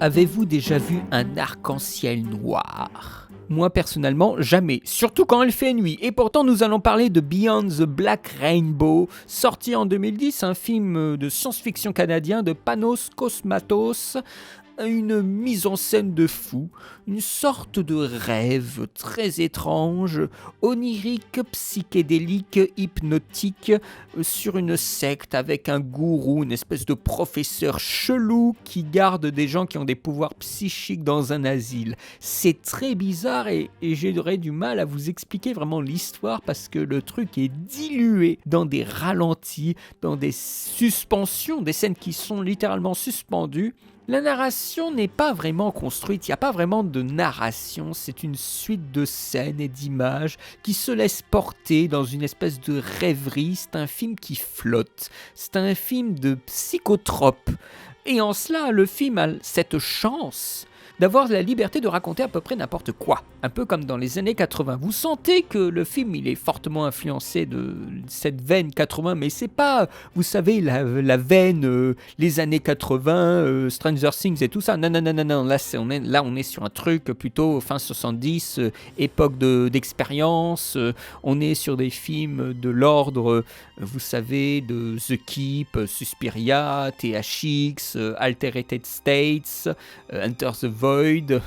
Avez-vous déjà vu un arc-en-ciel noir ? Moi personnellement, jamais, surtout quand il fait nuit. Et pourtant, nous allons parler de Beyond the Black Rainbow, sorti en 2010, un film de science-fiction canadien de Panos Cosmatos, une mise en scène de fou, une sorte de rêve très étrange, onirique, psychédélique, hypnotique, sur une secte avec un gourou, une espèce de professeur chelou qui garde des gens qui ont des pouvoirs psychiques dans un asile. C'est très bizarre et j'aurais du mal à vous expliquer vraiment l'histoire parce que le truc est dilué dans des ralentis, dans des suspensions, des scènes qui sont littéralement suspendues. La narration n'est pas vraiment construite, il n'y a pas vraiment de narration, c'est une suite de scènes et d'images qui se laissent porter dans une espèce de rêverie, c'est un film qui flotte, c'est un film de psychotrope. Et en cela, le film a cette chance d'avoir la liberté de raconter à peu près n'importe quoi. Un peu comme dans les années 80. Vous sentez que le film il est fortement influencé de cette veine 80, mais c'est pas, vous savez, la veine les années 80, Stranger Things et tout ça. Non. Là, on est sur un truc plutôt fin 70, époque d'expérience. On est sur des films de l'ordre, vous savez, de The Keep, Suspiria, THX, Altered States, Enter the Void,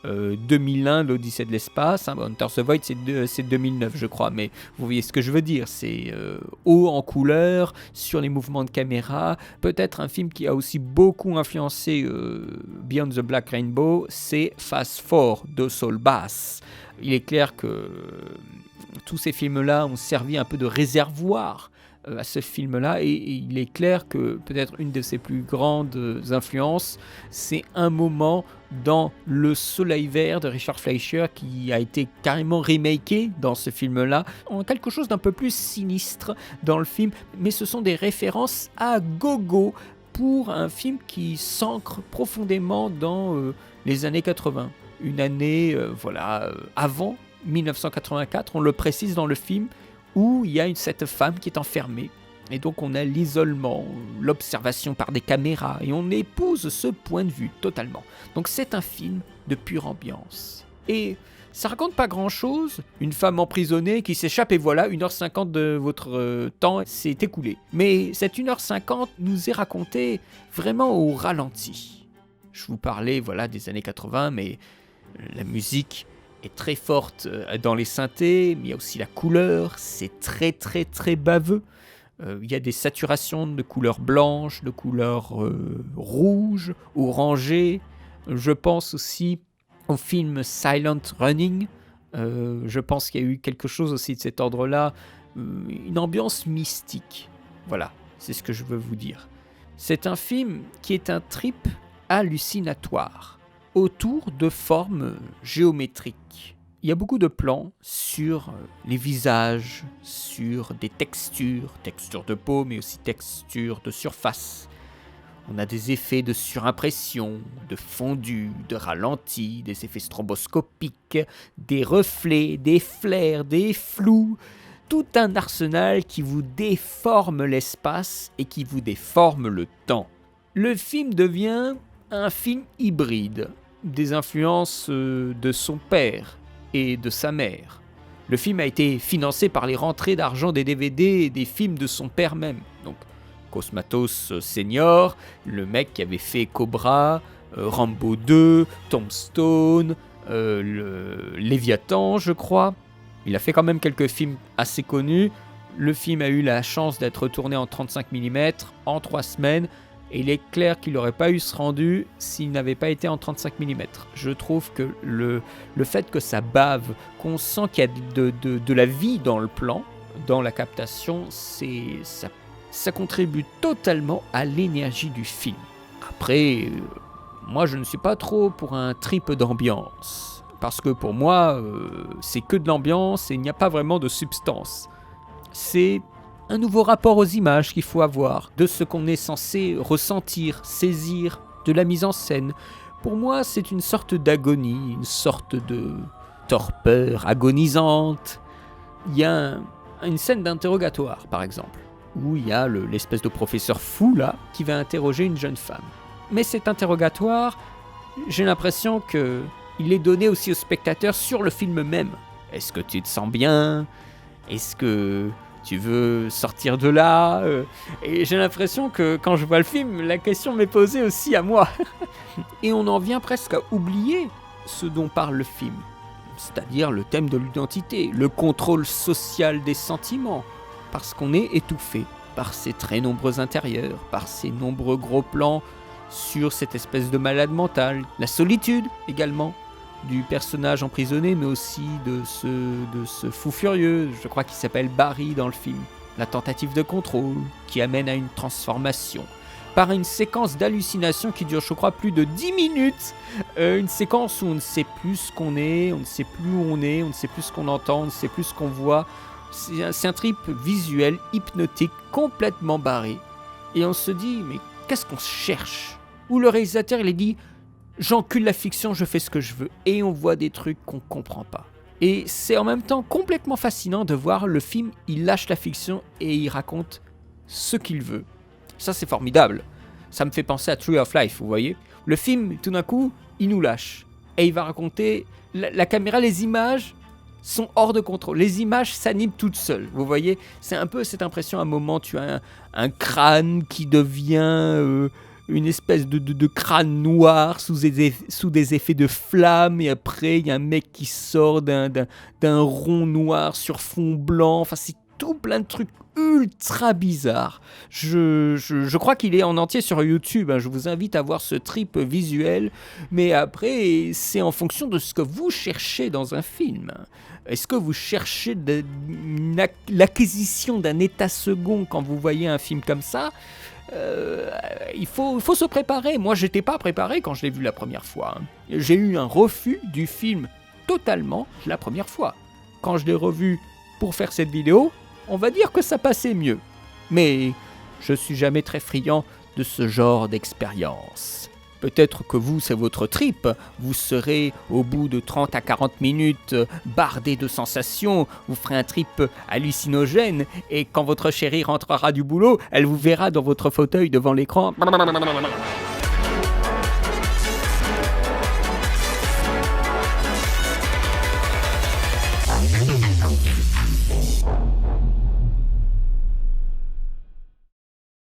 2001, l'Odyssée de l'espace. Enter the Void, c'est 2009, je crois, mais vous voyez ce que je veux dire. C'est haut en couleur, sur les mouvements de caméra. Peut-être un film qui a aussi beaucoup influencé Beyond the Black Rainbow, c'est Fast Four de Saul Bass. Il est clair que tous ces films-là ont servi un peu de réservoir à ce film-là, et il est clair que peut-être une de ses plus grandes influences, c'est un moment dans Le Soleil Vert de Richard Fleischer qui a été carrément remaké dans ce film-là, en quelque chose d'un peu plus sinistre dans le film, mais ce sont des références à gogo pour un film qui s'ancre profondément dans les années 80. Une année, avant 1984, on le précise dans le film, où il y a cette femme qui est enfermée. Et donc on a l'isolement, l'observation par des caméras, et on épouse ce point de vue totalement. Donc c'est un film de pure ambiance. Et ça raconte pas grand-chose, une femme emprisonnée qui s'échappe et voilà, 1h50 de votre temps s'est écoulé. Mais cette 1h50 nous est racontée vraiment au ralenti. Je vous parlais des années 80, mais la musique est très forte dans les synthés, mais il y a aussi la couleur, c'est très très très baveux. Il y a des saturations de couleurs blanches, de couleurs rouges, orangées. Je pense aussi au film Silent Running. Je pense qu'il y a eu quelque chose aussi de cet ordre-là, une ambiance mystique. Voilà, c'est ce que je veux vous dire. C'est un film qui est un trip hallucinatoire autour de formes géométriques. Il y a beaucoup de plans sur les visages, sur des textures de peau, mais aussi textures de surface. On a des effets de surimpression, de fondu, de ralenti, des effets stroboscopiques, des reflets, des flares, des flous. Tout un arsenal qui vous déforme l'espace et qui vous déforme le temps. Le film devient un film hybride, des influences de son père et de sa mère. Le film a été financé par les rentrées d'argent des DVD et des films de son père même. Donc Cosmatos Senior, le mec qui avait fait Cobra, Rambo 2, Tombstone, le Léviathan, je crois. Il a fait quand même quelques films assez connus. Le film a eu la chance d'être tourné en 35 mm en 3 semaines. Et il est clair qu'il n'aurait pas eu ce rendu s'il n'avait pas été en 35 mm. Je trouve que le fait que ça bave, qu'on sent qu'il y a de la vie dans le plan, dans la captation, ça contribue totalement à l'énergie du film. Après, moi je ne suis pas trop pour un trip d'ambiance. Parce que pour moi, c'est que de l'ambiance et il n'y a pas vraiment de substance. C'est un nouveau rapport aux images qu'il faut avoir, de ce qu'on est censé ressentir, saisir, de la mise en scène. Pour moi, c'est une sorte d'agonie, une sorte de torpeur agonisante. Il y a une scène d'interrogatoire, par exemple, où il y a l'espèce de professeur fou, là, qui va interroger une jeune femme. Mais cet interrogatoire j'ai l'impression que il est donné aussi au spectateur sur le film même. Est-ce que tu te sens bien ? Est-ce que tu veux sortir de là ? Et j'ai l'impression que quand je vois le film, la question m'est posée aussi à moi. Et on en vient presque à oublier ce dont parle le film. C'est-à-dire le thème de l'identité, le contrôle social des sentiments. Parce qu'on est étouffé par ces très nombreux intérieurs, par ces nombreux gros plans sur cette espèce de malade mental. La solitude également du personnage emprisonné, mais aussi de ce fou furieux, je crois qu'il s'appelle Barry dans le film. La tentative de contrôle qui amène à une transformation par une séquence d'hallucination qui dure, je crois, plus de 10 minutes. Une séquence où on ne sait plus ce qu'on est, on ne sait plus où on est, on ne sait plus ce qu'on entend, on ne sait plus ce qu'on voit. C'est un trip visuel, hypnotique, complètement barré. Et on se dit, mais qu'est-ce qu'on cherche ? Où le réalisateur, il a dit, j'encule la fiction, je fais ce que je veux. Et on voit des trucs qu'on comprend pas. Et c'est en même temps complètement fascinant de voir le film, il lâche la fiction et il raconte ce qu'il veut. Ça, c'est formidable. Ça me fait penser à Tree of Life, vous voyez ? Le film, tout d'un coup, il nous lâche. Et il va raconter... La caméra, les images sont hors de contrôle. Les images s'animent toutes seules, vous voyez ? C'est un peu cette impression, à un moment, tu as un crâne qui devient... une espèce de crâne noir sous des effets de flammes, et après il y a un mec qui sort d'un rond noir sur fond blanc. Enfin, c'est tout plein de trucs ultra bizarres. Je crois qu'il est en entier sur YouTube, hein. Je vous invite à voir ce trip visuel, mais après c'est en fonction de ce que vous cherchez dans un film. Est-ce que vous cherchez l'acquisition d'un état second quand vous voyez un film comme ça ? Il faut se préparer. Moi, j'étais pas préparé quand je l'ai vu la première fois, hein. J'ai eu un refus du film totalement la première fois. Quand je l'ai revu pour faire cette vidéo, on va dire que ça passait mieux. Mais je suis jamais très friand de ce genre d'expérience. Peut-être que vous, c'est votre trip. Vous serez au bout de 30 à 40 minutes bardé de sensations. Vous ferez un trip hallucinogène. Et quand votre chérie rentrera du boulot, elle vous verra dans votre fauteuil devant l'écran.